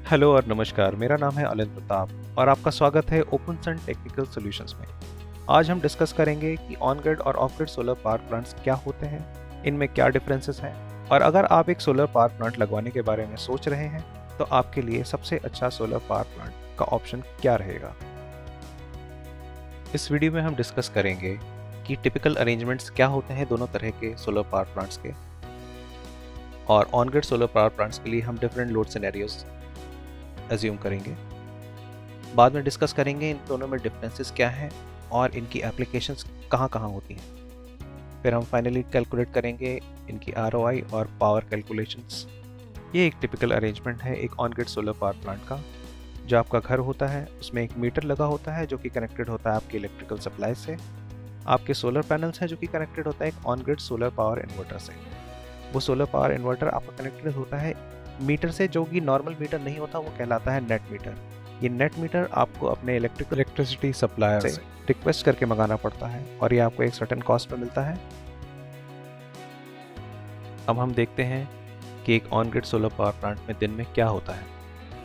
Hello और नमस्कार। मेरा नाम है अलिंद प्रताप और आपका स्वागत है ओपन सन टेक्निकल सॉल्यूशंस में। आज हम डिस्कस करेंगे कि ऑन ग्रिड और of grid solar power plants क्या होते हैं, इनमें क्या डिफरेंसेस हैं, और अगर आप एक सोलर पावर प्लांट लगवाने के बारे में सोच रहे हैं तो आपके लिए सबसे अच्छा सोलर पावर प्लांट का ऑप्शन क्या रहेगा। इस वीडियो में हम डिस्कस करेंगे कि टिपिकल अरेंजमेंट्स क्या होते हैं दोनों तरह के सोलर पावर प्लांट्स के, और on grid solar power plants के लिए हम डिफरेंट लोड सिनेरियोज एज्यूम करेंगे। बाद में डिस्कस करेंगे इन दोनों में डिफरेंसेस क्या हैं और इनकी एप्लीकेशंस कहाँ कहाँ होती हैं। फिर हम फाइनली कैलकुलेट करेंगे इनकी ROI और पावर कैलकुलेशंस। ये एक टिपिकल अरेंजमेंट है एक on grid solar power plant का। जो आपका घर होता है उसमें एक मीटर लगा होता है जो कि कनेक्टेड होता है आपकी इलेक्ट्रिकल सप्लाई से। आपके सोलर पैनल्स हैं जो कि कनेक्टेड होता है एक on grid solar power inverter से। वो सोलर पावर इन्वर्टर आपका कनेक्टेड होता है मीटर से, जो कि नॉर्मल मीटर नहीं होता, वो कहलाता है नेट मीटर। ये नेट मीटर आपको अपने इलेक्ट्रिसिटी सप्लायर से रिक्वेस्ट करके मंगाना पड़ता है और ये आपको एक सर्टेन कॉस्ट पे मिलता है। अब हम देखते हैं कि एक on grid solar power plant में दिन में क्या होता है।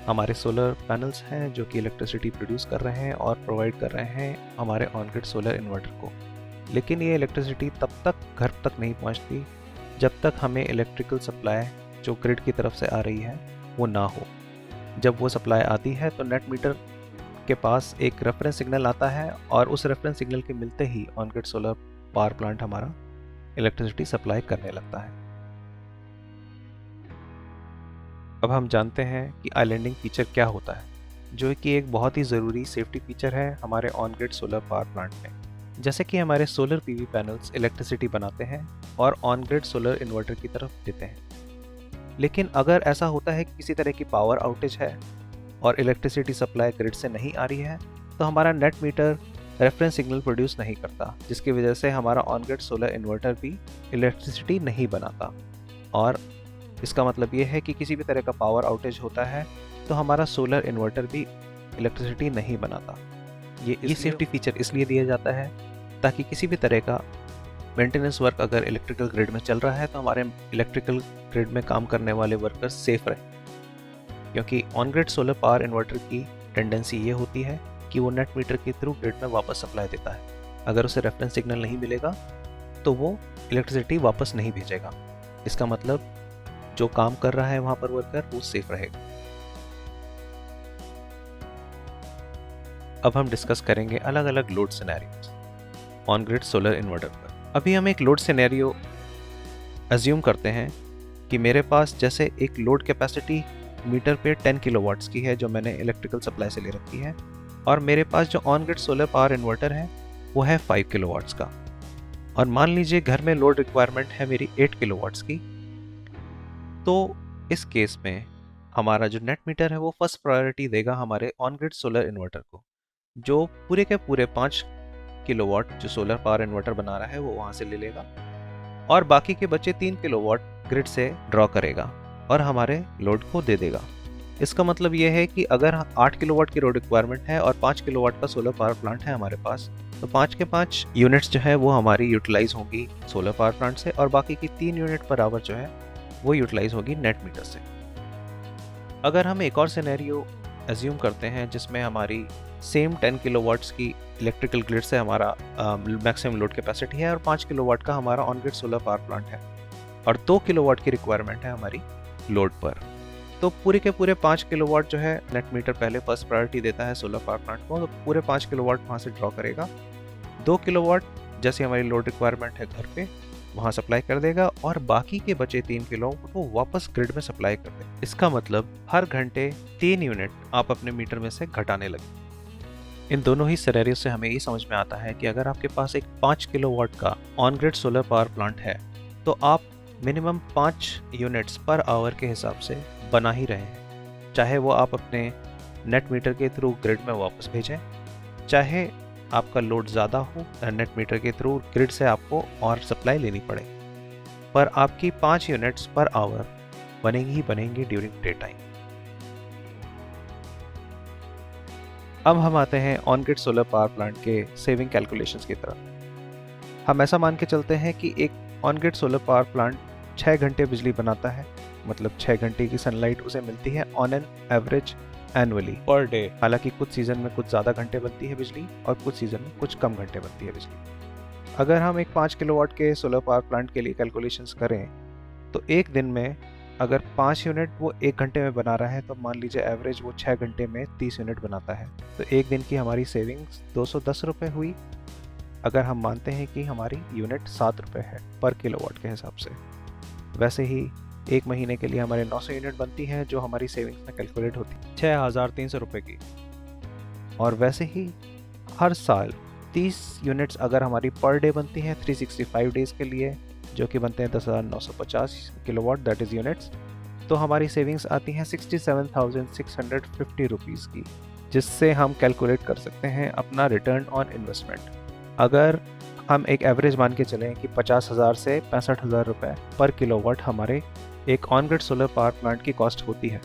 हमारे सोलर पैनल्स हैं जो कि इलेक्ट्रिसिटी प्रोड्यूस कर रहे हैं और प्रोवाइड कर रहे हैं हमारे ऑन ग्रिड सोलर इन्वर्टर को। लेकिन ये इलेक्ट्रिसिटी तब तक घर तक नहीं पहुंचती जब तक हमें इलेक्ट्रिकल सप्लाई जो ग्रिड की तरफ से आ रही है वो ना हो। जब वो सप्लाई आती है तो नेट मीटर के पास एक रेफरेंस सिग्नल आता है और उस रेफरेंस सिग्नल के मिलते ही on grid solar power plant हमारा इलेक्ट्रिसिटी सप्लाई करने लगता है। अब हम जानते हैं कि आइलैंडिंग फीचर क्या होता है, जो कि एक बहुत ही ज़रूरी सेफ्टी फीचर है हमारे on grid solar power plant में। जैसे कि हमारे सोलर PV पैनल्स इलेक्ट्रिसिटी बनाते हैं और ऑन ग्रिड सोलर इन्वर्टर की तरफ देते हैं। लेकिन अगर ऐसा होता है कि किसी तरह की पावर आउटेज है और इलेक्ट्रिसिटी सप्लाई ग्रिड से नहीं आ रही है, तो हमारा net metre reference signal produce नहीं करता, जिसकी वजह से हमारा ऑन ग्रिड सोलर इन्वर्टर भी इलेक्ट्रिसिटी नहीं बनाता। और इसका मतलब ये है कि किसी भी तरह का पावर आउटेज होता है तो हमारा सोलर इन्वर्टर भी इलेक्ट्रिसिटी नहीं बनाता। ये सेफ्टी फीचर इसलिए दिया जाता है ताकि किसी भी तरह का मेंटेनेंस वर्क अगर इलेक्ट्रिकल ग्रिड में चल रहा है तो हमारे इलेक्ट्रिकल ग्रिड में काम करने वाले वर्कर्स सेफ रहे। क्योंकि on grid solar power inverter की टेंडेंसी ये होती है कि वो नेट मीटर के थ्रू ग्रिड में वापस सप्लाई देता है। अगर उसे रेफरेंस सिग्नल नहीं मिलेगा तो वो इलेक्ट्रिसिटी वापस नहीं भेजेगा। इसका मतलब जो काम कर रहा है वहाँ पर वर्कर वो सेफ रहेगा। अब हम डिस्कस करेंगे अलग अलग load scenarios on grid solar inverter पर। अभी हम एक लोड सिनेरियो एज्यूम करते हैं कि मेरे पास जैसे एक लोड कैपेसिटी मीटर पे 10 किलोवाट्स की है जो मैंने इलेक्ट्रिकल सप्लाई से ले रखी है, और मेरे पास जो on grid solar power inverter है वो है 5 किलोवाट्स का। और मान लीजिए घर में लोड रिक्वायरमेंट है मेरी 8 किलोवाट्स की, तो इस केस में हमारा जो नेट मीटर है वो फर्स्ट प्रायोरिटी देगा हमारे ऑन ग्रिड सोलर इन्वर्टर को, जो पूरे के पूरे 5 किलोवाट जो सोलर पावर इन्वर्टर बना रहा है वो वहाँ से ले लेगा, और बाकी के बचे 3 किलोवाट ग्रिड से ड्रॉ करेगा और हमारे लोड को दे देगा। इसका मतलब ये है कि अगर 8 किलोवाट की लोड रिक्वायरमेंट है और 5 किलोवाट का सोलर पावर प्लांट है हमारे पास, तो 5 के 5 यूनिट्स जो है वो हमारी यूटिलाइज होंगी सोलर पावर प्लांट से, और बाकी की 3 यूनिट पर आवर जो है वो यूटिलाइज होगी नेट मीटर से। अगर हम एक और सिनेरियो एज्यूम करते हैं जिसमें हमारी सेम 10 किलोवाट्स की इलेक्ट्रिकल ग्रिड से हमारा मैक्सिमम लोड कैपेसिटी है और 5 किलोवाट का हमारा on grid solar power plant है और 2 किलोवाट की रिक्वायरमेंट है हमारी लोड पर, तो पूरे के पूरे 5 किलोवाट जो है नेट मीटर पहले फर्स्ट प्रायोरिटी देता है सोलर पावर प्लांट को, तो पूरे 5 किलोवाट वहाँ से ड्रॉ करेगा। 2 किलोवाट जैसे हमारी लोड रिक्वायरमेंट है घर पे वहाँ सप्लाई कर देगा, और बाकी के बचे 3 किलोवाट को वापस ग्रिड में सप्लाई कर देगा। इसका मतलब हर घंटे 3 यूनिट आप अपने मीटर में से घटाने लगे। इन दोनों ही सिनेरियो से हमें ये समझ में आता है कि अगर आपके पास एक 5 किलोवाट का on grid solar power plant है तो आप मिनिमम 5 यूनिट्स पर आवर के हिसाब से बना ही रहे हैं, चाहे वो आप अपने नेट मीटर के थ्रू ग्रिड में वापस भेजें, चाहे आपका लोड ज़्यादा हो नेट मीटर के थ्रू ग्रिड से आपको और सप्लाई लेनी पड़े, पर आपकी 5 यूनिट्स पर आवर बनेंगी ही बनेंगी ड्यूरिंग डे टाइम। अब हम आते हैं on grid solar power plant के सेविंग कैलकुलेशंस की तरफ। हम ऐसा मान के चलते हैं कि एक on grid solar power plant 6 घंटे बिजली बनाता है मतलब 6 घंटे की सनलाइट उसे मिलती है on an average annually per day. हालांकि कुछ सीजन में कुछ ज़्यादा घंटे बनती है बिजली और कुछ सीजन में कुछ कम घंटे बनती है बिजली। अगर हम एक 5 किलोवाट के सोलर पावर प्लांट के लिए कैलकुलेशंस करें तो एक दिन में अगर 5 यूनिट वो 1 घंटे में बना रहा है तो मान लीजिए एवरेज वो 6 घंटे में 30 यूनिट बनाता है, तो एक दिन की हमारी सेविंग्स 210 रुपये हुई। अगर हम मानते हैं कि हमारी यूनिट 7 रुपये है पर किलोवाट के हिसाब से। वैसे ही एक महीने के लिए हमारे 900 यूनिट बनती हैं जो हमारी सेविंग्स में कैलकुलेट होती है 6,300 रुपये की। और वैसे ही हर साल 30 यूनिट्स अगर हमारी पर डे बनती हैं 365 डेज़ के लिए, जो कि बनते हैं 10,950 किलोवाट दैट इज़ यूनिट्स, तो हमारी सेविंग्स आती हैं 67,650 रुपीज़ की, जिससे हम कैलकुलेट कर सकते हैं अपना रिटर्न ऑन इन्वेस्टमेंट। अगर हम एक एवरेज मान के चलें कि 50,000 से 65,000 रुपये पर किलोवाट हमारे एक on grid solar power plant की कॉस्ट होती है।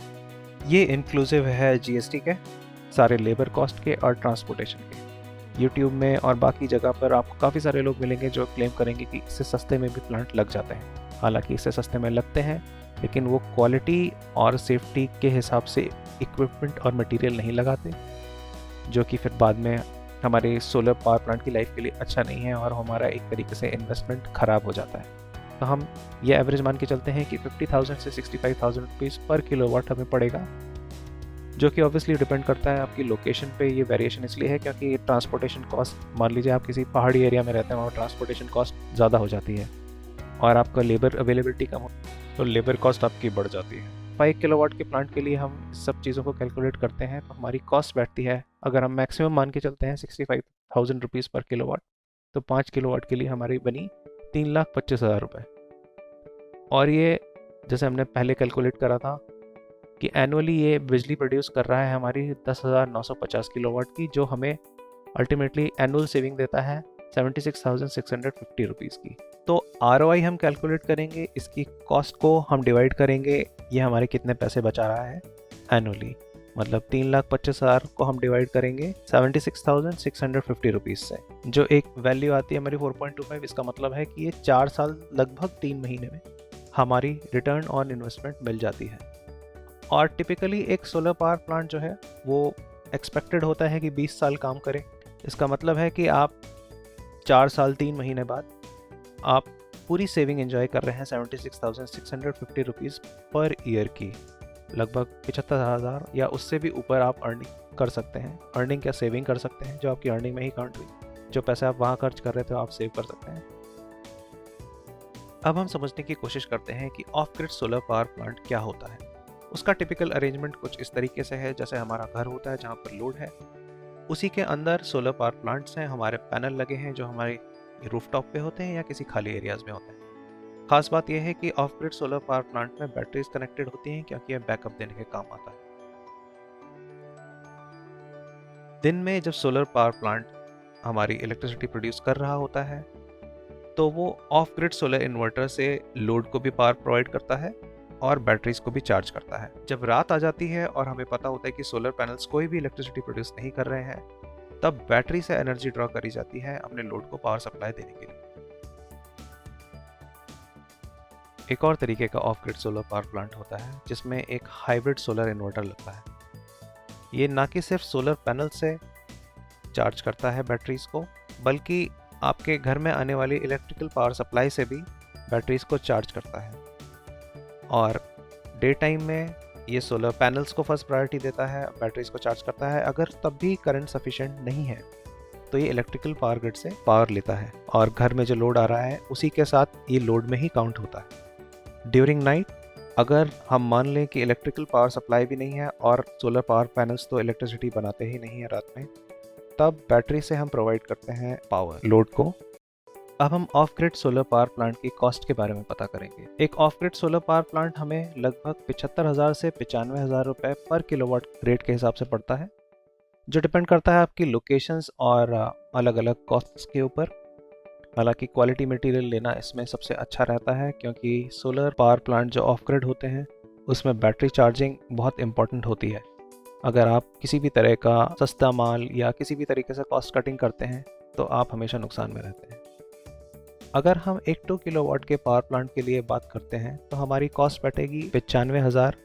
ये इंक्लूसिव है जीएसटी के, सारे लेबर कॉस्ट के और ट्रांसपोर्टेशन के। यूट्यूब में और बाकी जगह पर आपको काफ़ी सारे लोग मिलेंगे जो क्लेम करेंगे कि इससे सस्ते में भी प्लांट लग जाते हैं। हालांकि इससे सस्ते में लगते हैं, लेकिन वो क्वालिटी और सेफ्टी के हिसाब से इक्विपमेंट और मटेरियल नहीं लगाते, जो कि फिर बाद में हमारे सोलर पावर प्लांट की लाइफ के लिए अच्छा नहीं है और हमारा एक तरीके से इन्वेस्टमेंट ख़राब हो जाता है। तो हम ये एवरेज मान के चलते हैं कि 50,000 से 65,000 रुपीज़ पर किलोवाट हमें पड़ेगा, जो कि ऑब्वियसली डिपेंड करता है आपकी लोकेशन पे। ये वेरिएशन इसलिए है क्योंकि ट्रांसपोर्टेशन कॉस्ट, मान लीजिए आप किसी पहाड़ी एरिया में रहते हैं, वहाँ ट्रांसपोर्टेशन कॉस्ट ज़्यादा हो जाती है और आपका लेबर अवेलेबिलिटी कम हो तो लेबर कॉस्ट आपकी बढ़ जाती है। 5 किलोवाट के प्लांट के लिए हम सब चीज़ों को कैलकुलेट करते हैं तो हमारी कॉस्ट बैठती है, अगर हम मैक्सिमम मान के चलते हैं 65,000 रुपीज़ पर किलोवाट, तो 5 किलोवाट के लिए हमारी बनी 3,25,000 रुपये। और ये जैसे हमने पहले कैलकुलेट करा था कि एनुअली ये बिजली प्रोड्यूस कर रहा है हमारी 10,950 किलोवाट की, जो हमें अल्टीमेटली एनुअल सेविंग देता है 76,650 रुपीज़ की। तो ROI हम कैलकुलेट करेंगे, इसकी कॉस्ट को हम डिवाइड करेंगे, ये हमारे कितने पैसे बचा रहा है एनुअली, मतलब 3,25,000 को हम डिवाइड करेंगे 76,650 रुपीज़ से, जो एक वैल्यू आती है हमारी 4.25। इसका मतलब है कि ये 4 साल लगभग 3 महीने में हमारी रिटर्न ऑन इन्वेस्टमेंट मिल जाती है। और टिपिकली एक सोलर पावर प्लांट जो है वो एक्सपेक्टेड होता है कि 20 साल काम करे। इसका मतलब है कि आप 4 साल 3 महीने बाद आप पूरी सेविंग एंजॉय कर रहे हैं 76,650 रुपीज़ पर ईयर की, लगभग 75,000 या उससे भी ऊपर आप अर्निंग कर सकते हैं। अर्निंग क्या, सेविंग कर सकते हैं, जो आपकी अर्निंग में ही काउंट हुई। जो पैसे आप वहाँ खर्च कर रहे थे आप सेव कर सकते हैं। अब हम समझने की कोशिश करते हैं कि of grid solar power plant क्या होता है। उसका टिपिकल अरेंजमेंट कुछ इस तरीके से है, जैसे हमारा घर होता है जहाँ पर लोड है, उसी के अंदर सोलर पावर प्लांट्स हैं, हमारे पैनल लगे हैं जो हमारे रूफटॉप पे होते हैं या किसी खाली एरियाज में होते हैं। खास बात यह है कि of grid solar power plant में बैटरीज कनेक्टेड होती हैं क्योंकि यह बैकअप देने के काम आता है। दिन में जब सोलर पावर प्लांट हमारी इलेक्ट्रिसिटी प्रोड्यूस कर रहा होता है तो वो ऑफ ग्रिड सोलर इन्वर्टर से लोड को भी पावर प्रोवाइड करता है और बैटरीज को भी चार्ज करता है। जब रात आ जाती है और हमें पता होता है कि सोलर पैनल्स कोई भी इलेक्ट्रिसिटी प्रोड्यूस नहीं कर रहे हैं, तब बैटरी से एनर्जी ड्रॉ करी जाती है अपने लोड को पावर सप्लाई देने के लिए। एक और तरीके का of grid solar power plant होता है जिसमें एक हाइब्रिड सोलर इन्वर्टर लगता है। ये ना कि सिर्फ सोलर पैनल से चार्ज करता है बैटरीज को, बल्कि आपके घर में आने वाली इलेक्ट्रिकल पावर सप्लाई से भी बैटरीज को चार्ज करता है। और डे टाइम में ये सोलर पैनल्स को फर्स्ट प्रायोरिटी देता है, बैटरीज को चार्ज करता है। अगर तब भी करंट सफिशिएंट नहीं है तो ये इलेक्ट्रिकल पावर ग्रिड से पावर लेता है और घर में जो लोड आ रहा है उसी के साथ ये लोड में ही काउंट होता है। ड्यूरिंग नाइट अगर हम मान लें कि इलेक्ट्रिकल पावर सप्लाई भी नहीं है और सोलर पावर पैनल्स तो इलेक्ट्रिसिटी बनाते ही नहीं है रात में, तब बैटरी से हम प्रोवाइड करते हैं पावर लोड को। अब हम of grid solar power plant की कॉस्ट के बारे में पता करेंगे। एक of grid solar power plant हमें लगभग 75,000 से 95,000 रुपये पर किलोवाट रेट के हिसाब से पड़ता है, जो डिपेंड करता है आपकी लोकेशंस और अलग अलग कॉस्ट्स के ऊपर। हालांकि क्वालिटी मटेरियल लेना इसमें सबसे अच्छा रहता है क्योंकि सोलर पावर प्लांट जो ऑफ ग्रिड होते हैं उसमें बैटरी चार्जिंग बहुत इंपॉर्टेंट होती है। अगर आप किसी भी तरह का सस्ता माल या किसी भी तरीके से कॉस्ट कटिंग करते हैं तो आप हमेशा नुकसान में रहते हैं। अगर हम एक 2 किलोवाट के पावर प्लांट के लिए बात करते हैं तो हमारी कॉस्ट बैठेगी 95,000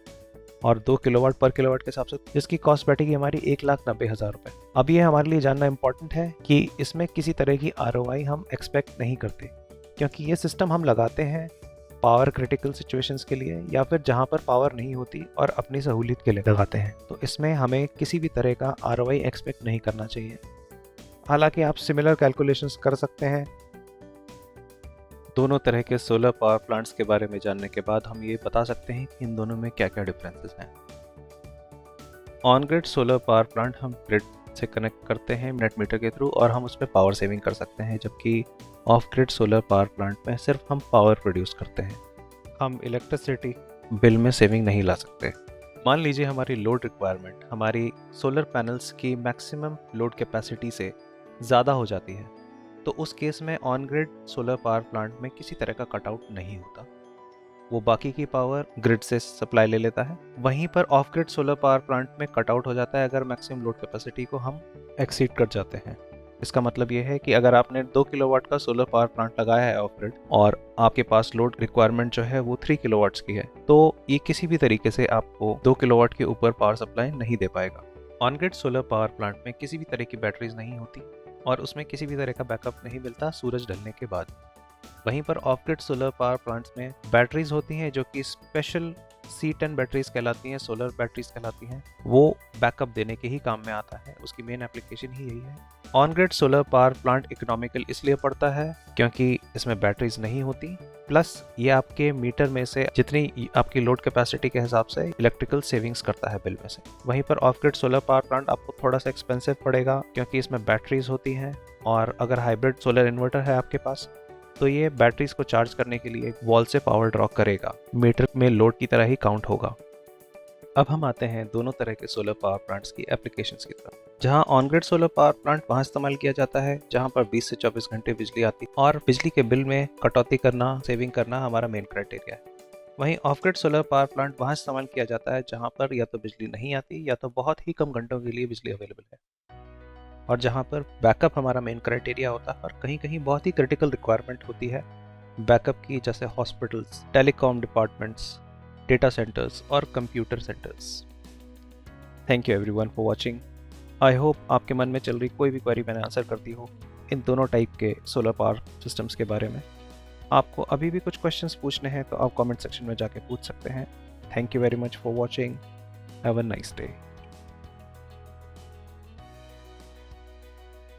और 2 किलोवाट पर किलोवाट के हिसाब से, जिसकी कॉस्ट बैठेगी हमारी 1,90,000 रुपये। अब ये हमारे लिए जानना इम्पॉर्टेंट है कि इसमें किसी तरह की ROI हम एक्सपेक्ट नहीं करते, क्योंकि ये सिस्टम हम लगाते हैं पावर क्रिटिकल सिचुएशंस के लिए या फिर जहाँ पर पावर नहीं होती और अपनी सहूलियत के लिए लगाते हैं। तो इसमें हमें किसी भी तरह का ROI एक्सपेक्ट नहीं करना चाहिए। हालांकि आप सिमिलर कैलकुलेशंस कर सकते हैं। दोनों तरह के सोलर पावर प्लांट्स के बारे में जानने के बाद हम ये बता सकते हैं कि इन दोनों में क्या क्या डिफरेंसेस हैं। On grid solar power plant हम ग्रिड से कनेक्ट करते हैं नेट मीटर के थ्रू और हम उस पर पावर सेविंग कर सकते हैं, जबकि of grid solar power plant में सिर्फ हम पावर प्रोड्यूस करते हैं, हम इलेक्ट्रिसिटी बिल में सेविंग नहीं ला सकते। मान लीजिए हमारी लोड रिक्वायरमेंट हमारी सोलर पैनल्स की मैक्सिमम लोड कैपेसिटी से ज़्यादा हो जाती है, तो उस केस में on grid solar power plant में किसी तरह का कटआउट नहीं होता, वो बाकी की पावर ग्रिड से सप्लाई ले लेता है। वहीं पर of grid solar power plant में कटआउट हो जाता है अगर मैक्सिमम लोड कैपेसिटी को हम एक्सीड कर जाते हैं। इसका मतलब ये है कि अगर आपने 2 किलोवाट का सोलर पावर प्लांट लगाया है ऑफ ग्रिड और आपके पास लोड रिक्वायरमेंट जो है वो 3 किलोवाट्स की है, तो ये किसी भी तरीके से आपको 2 किलोवाट के ऊपर पावर सप्लाई नहीं दे पाएगा। On grid solar power plant में किसी भी तरह की बैटरीज नहीं होती और उसमें किसी भी तरह का बैकअप नहीं मिलता सूरज ढलने के बाद। वहीं पर of grid solar power plants में बैटरीज होती हैं जो कि स्पेशल C10 बैटरीज कहलाती हैं, सोलर बैटरीज कहलाती हैं। वो बैकअप देने के ही काम में आता है, उसकी मेन एप्लीकेशन ही यही है। On grid solar power plant economical इसलिए पड़ता है क्योंकि इसमें बैटरीज नहीं होती, प्लस ये आपके मीटर में से जितनी आपकी लोड कैपेसिटी के हिसाब से इलेक्ट्रिकल सेविंग्स करता है बिल में से। वहीं पर of grid solar power plant आपको थोड़ा सा एक्सपेंसिव पड़ेगा क्योंकि इसमें बैटरीज होती हैं, और अगर हाइब्रिड सोलर इन्वर्टर है आपके पास तो ये बैटरीज को चार्ज करने के लिए वॉल से पावर ड्रॉ करेगा, मीटर में लोड की तरह ही काउंट होगा। अब हम आते हैं दोनों तरह के सोलर पावर प्लांट्स की एप्लीकेशंस की तरफ। जहां on grid solar power plant वहां इस्तेमाल किया जाता है जहां पर 20 से 24 घंटे बिजली आती है और बिजली के बिल में कटौती करना, सेविंग करना हमारा मेन क्राइटेरिया है। वहीं of grid solar power plant वहां इस्तेमाल किया जाता है जहां पर या तो बिजली नहीं आती या तो बहुत ही कम घंटों के लिए बिजली अवेलेबल है, और जहां पर बैकअप हमारा मेन क्राइटेरिया होता है और कहीं कहीं बहुत ही क्रिटिकल रिक्वायरमेंट होती है बैकअप की, जैसे hospitals, telecom departments, data centres और computer centres. Thank you everyone for watching. I hope आपके मन में चल रही कोई भी क्वेरी मैंने आंसर कर दी हो इन दोनों टाइप के सोलर पावर सिस्टम्स के बारे में। आपको अभी भी कुछ क्वेश्चंस पूछने हैं तो आप कमेंट सेक्शन में जाके पूछ सकते हैं। Thank you very much for watching. Have a nice day.